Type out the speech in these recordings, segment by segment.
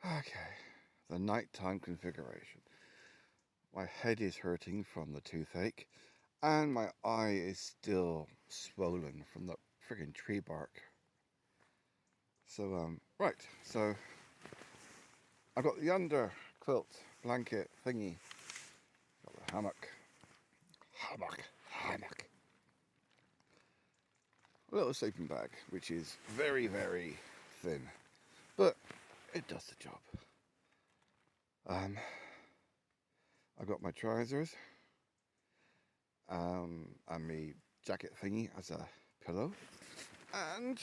Okay, the nighttime configuration. My head is hurting from the toothache, and my eye is still swollen from the friggin' tree bark. So, so I've got the under quilt blanket thingy, got the hammock, a little sleeping bag, which is very, very thin, but it does the job. I've got my trousers, and my jacket thingy as a pillow, and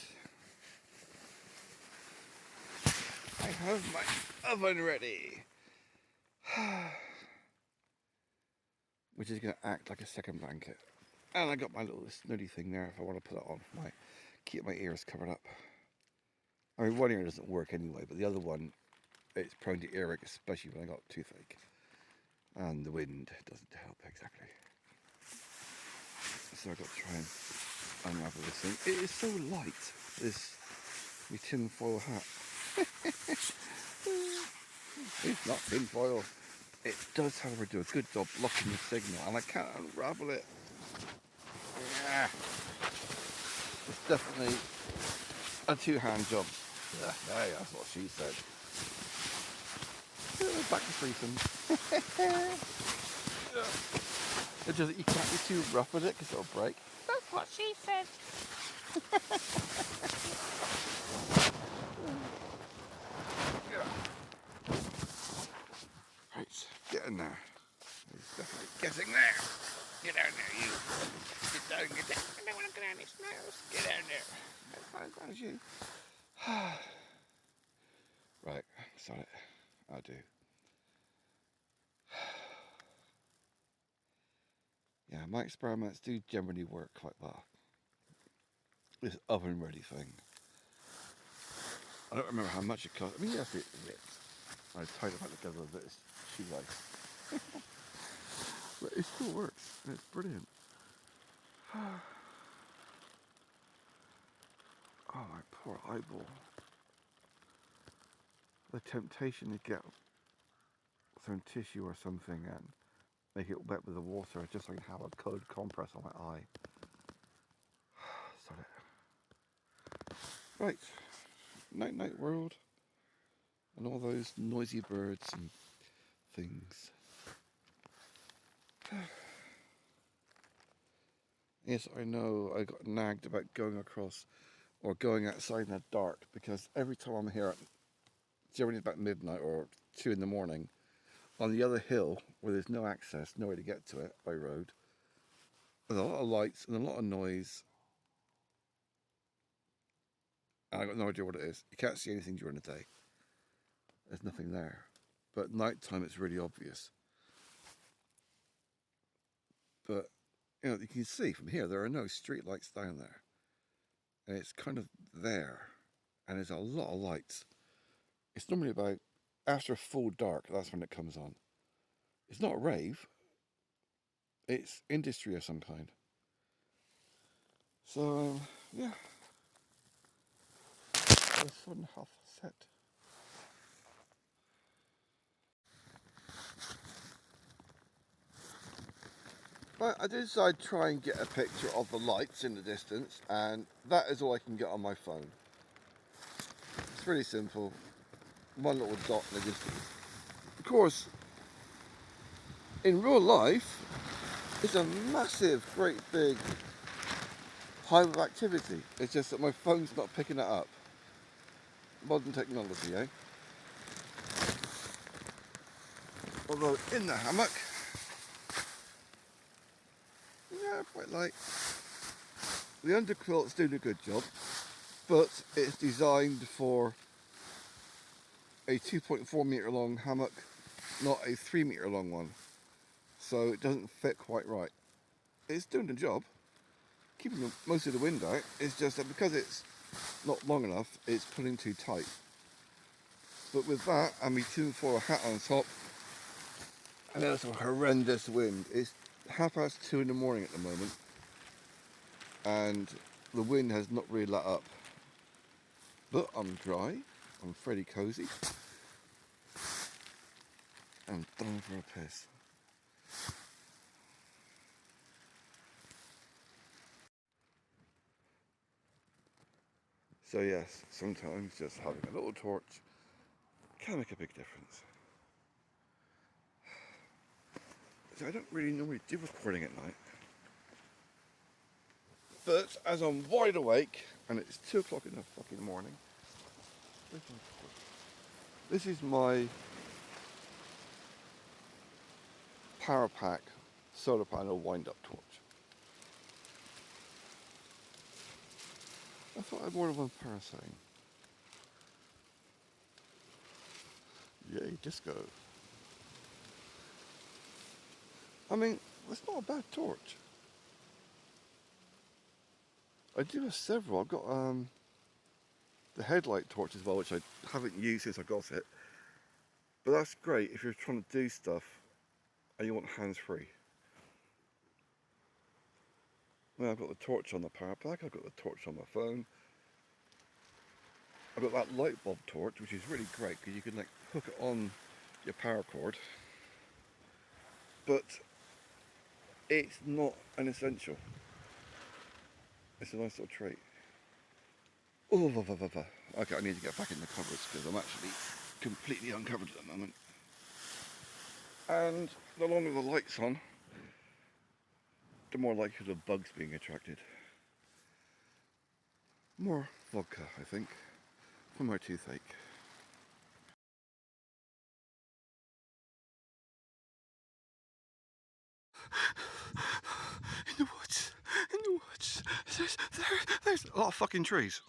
I have my oven ready, which is going to act like a second blanket. And I got my little snooty thing there if I want to put it on for keep my ears covered up. I mean, one ear doesn't work anyway, but the other one, it's prone to earache, especially when I got toothache. And the wind doesn't help exactly. So I've got to try and unravel this thing. It is so light, this tin foil hat. It's not tin foil. It does, however, do a good job blocking the signal, and I can't unravel it. Yeah. It's definitely a two-hand job. Yeah, hey, that's what she said. Back to sleeping. It just, you can't be too rough with it because it'll break. That's what she said. Right, get in there. He's definitely getting there. Get down there, you. Get down. I don't want to go down these snails. Get down there. As far as you. Right, sorry. I do. Yeah, my experiments do generally work quite well. This oven ready thing. I don't remember how much it cost. I mean, yes, it ripped. I tied it back together with this shoelace. But it still works, and it's brilliant. Oh, my poor eyeball. The temptation to get some tissue or something and make it wet with the water just so I can have a cold compress on my eye. Sorry. Right. Night night world. And all those noisy birds and things. Yes, I know I got nagged about going across or going outside in the dark because every time I'm here, generally about midnight or 2 in the morning, on the other hill where there's no access, no way to get to it by road, there's a lot of lights and a lot of noise. And I got no idea what it is. You can't see anything during the day. There's nothing there. But at night time it's really obvious. But you can see from here there are no street lights down there. And it's kind of there. And there's a lot of lights. It's normally about after full dark, that's when it comes on. It's not a rave. It's industry of some kind. So, yeah. The sun hath set. But I did decide to try and get a picture of the lights in the distance, and that is all I can get on my phone. It's really simple. One little dot in the distance. Of course, in real life, it's a massive, great big hive of activity. It's just that my phone's not picking it up. Modern technology, eh? Although in the hammock, yeah, quite light. The underquilt's doing a good job, but it's designed for a 2.4 metre long hammock, not a 3 metre long one. So it doesn't fit quite right. It's doing the job, keeping most of the wind out. It's just that because it's not long enough, it's pulling too tight. But with that and my tinfoil hat on top, and there's a horrendous wind. It's 2:30 in the morning at the moment, and the wind has not really let up. But I'm dry, I'm fairly cosy, I'm done for a piss. So yes, sometimes just having a little torch can make a big difference. So I don't really normally do recording at night. But as I'm wide awake, and it's 2 o'clock in the fucking morning, this is my power pack solar panel wind-up torch. I thought I had more than one parasailing. Yay, disco. I mean, it's not a bad torch. I do have several. I've got the headlight torch as well, which I haven't used since I got it. But that's great if you're trying to do stuff and you want hands-free. Well, I've got the torch on the power pack, I've got the torch on my phone. I've got that light bulb torch, which is really great because you can like hook it on your power cord. But it's not an essential. It's a nice little treat. Oh, okay, I need to get back in the cupboards because I'm actually completely uncovered at the moment. And the longer the light's on, the more likelihood of bugs being attracted. More vodka, I think, for my toothache. In the woods, there's a lot of fucking trees.